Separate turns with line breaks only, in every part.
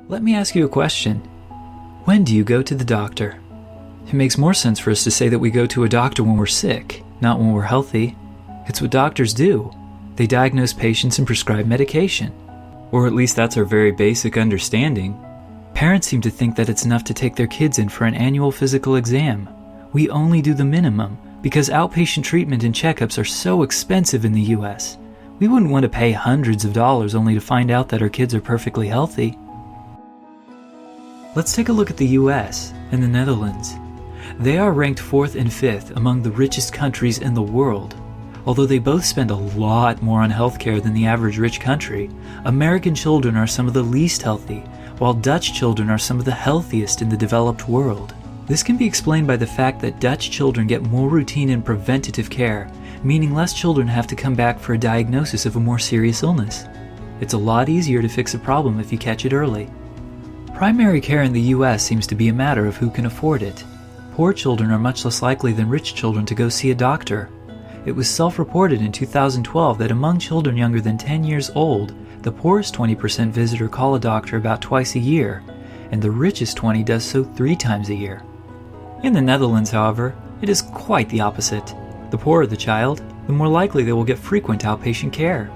Let me ask you a question. When do you go to the doctor? It makes more sense for us to say that we go to a doctor when we're sick, not when we're healthy. It's what doctors do. They diagnose patients and prescribe medication. Or at least that's our very basic understanding. Parents seem to think that it's enough to take their kids in for an annual physical exam. We only do the minimum because outpatient treatment and checkups are so expensive in the US. We wouldn't want to pay hundreds of dollars only to find out that our kids are perfectly healthy. Let's take a look at the US and the Netherlands. They are ranked 4th and 5th among the richest countries in the world. Although they both spend a lot more on healthcare than the average rich country, American children are some of the least healthy, while Dutch children are some of the healthiest in the developed world. This can be explained by the fact that Dutch children get more routine and preventative care, meaning less children have to come back for a diagnosis of a more serious illness. It's a lot easier to fix a problem if you catch it early. Primary care in the US seems to be a matter of who can afford it. Poor children are much less likely than rich children to go see a doctor. It was self-reported in 2012 that among children younger than 10 years old, the poorest 20% visit or call a doctor about twice a year, and the richest 20 does so 3 times a year. In the Netherlands, however, it is quite the opposite. The poorer the child, the more likely they will get frequent outpatient care.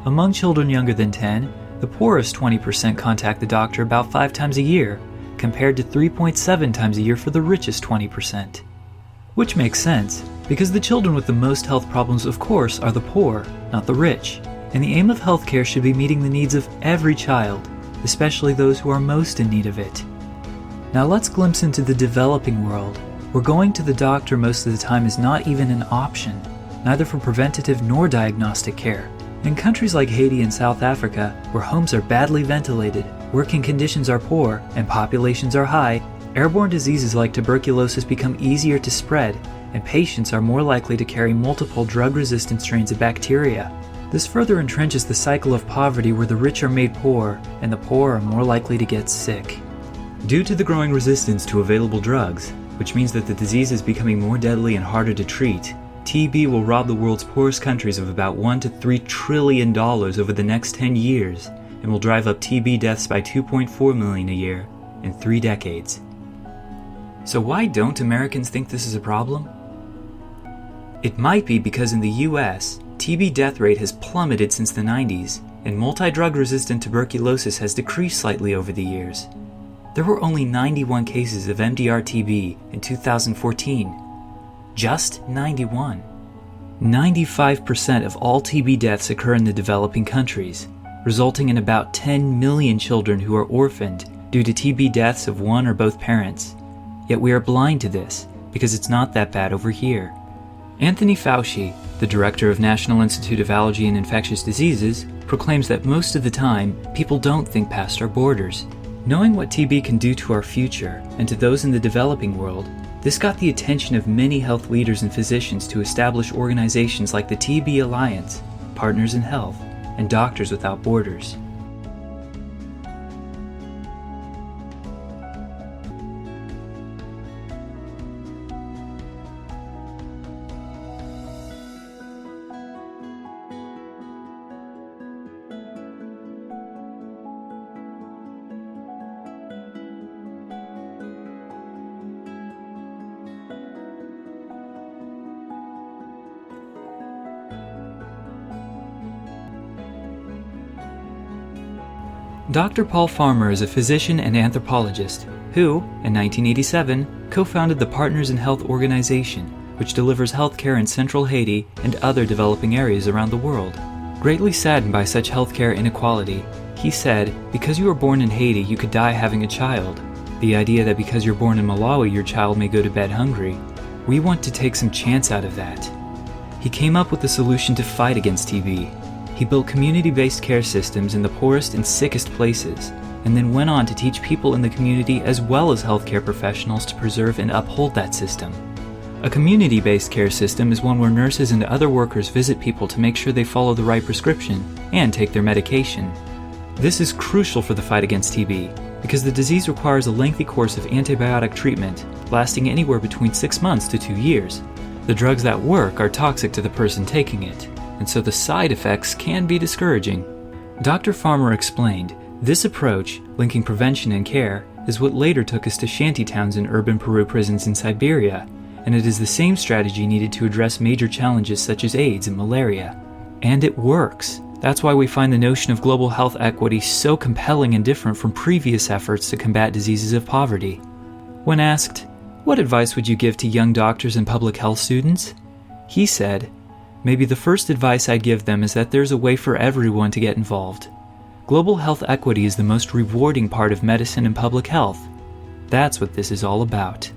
Among children younger than 10, the poorest 20% contact the doctor about 5 times a year, compared to 3.7 times a year for the richest 20%. Which makes sense, because the children with the most health problems, of course, are the poor, not the rich, and the aim of healthcare should be meeting the needs of every child, especially those who are most in need of it. Now let's glimpse into the developing world, where going to the doctor most of the time is not even an option, neither for preventative nor diagnostic care. In countries like Haiti and South Africa, where homes are badly ventilated, working conditions are poor, and populations are high, airborne diseases like tuberculosis become easier to spread, and patients are more likely to carry multiple drug-resistant strains of bacteria. This further entrenches the cycle of poverty where the rich are made poor, and the poor are more likely to get sick. Due to the growing resistance to available drugs, which means that the disease is becoming more deadly and harder to treat, TB will rob the world's poorest countries of about $1 to $3 trillion over the next 10 years, and will drive up TB deaths by 2.4 million a year in 3 decades. So why don't Americans think this is a problem? It might be because in the US, TB death rate has plummeted since the 90s, and multi-drug resistant tuberculosis has decreased slightly over the years. There were only 91 cases of MDR-TB in 2014. Just 91. 95% of all TB deaths occur in the developing countries, resulting in about 10 million children who are orphaned due to TB deaths of one or both parents. Yet we are blind to this because it's not that bad over here. Anthony Fauci, the director of National Institute of Allergy and Infectious Diseases, proclaims that most of the time, people don't think past our borders. Knowing what TB can do to our future and to those in the developing world, this got the attention of many health leaders and physicians to establish organizations like the TB Alliance, Partners in Health, and Doctors Without Borders. Dr. Paul Farmer is a physician and anthropologist who, in 1987, co-founded the Partners in Health organization, which delivers healthcare in central Haiti and other developing areas around the world. Greatly saddened by such healthcare inequality, he said, because you were born in Haiti, you could die having a child. The idea that because you're born in Malawi, your child may go to bed hungry. We want to take some chance out of that. He came up with a solution to fight against TB. He built community-based care systems in the poorest and sickest places, and then went on to teach people in the community as well as healthcare professionals to preserve and uphold that system. A community-based care system is one where nurses and other workers visit people to make sure they follow the right prescription and take their medication. This is crucial for the fight against TB, because the disease requires a lengthy course of antibiotic treatment, lasting anywhere between 6 months to 2 years. The drugs that work are toxic to the person taking it, and so the side effects can be discouraging. Dr. Farmer explained, This approach, linking prevention and care, is what later took us to shantytowns in urban Peru prisons in Siberia, and it is the same strategy needed to address major challenges such as AIDS and malaria. And it works. That's why we find the notion of global health equity so compelling and different from previous efforts to combat diseases of poverty. When asked, "What advice would you give to young doctors and public health students?" he said, "Maybe the first advice I'd give them is that there's a way for everyone to get involved. Global health equity is the most rewarding part of medicine and public health. That's what this is all about."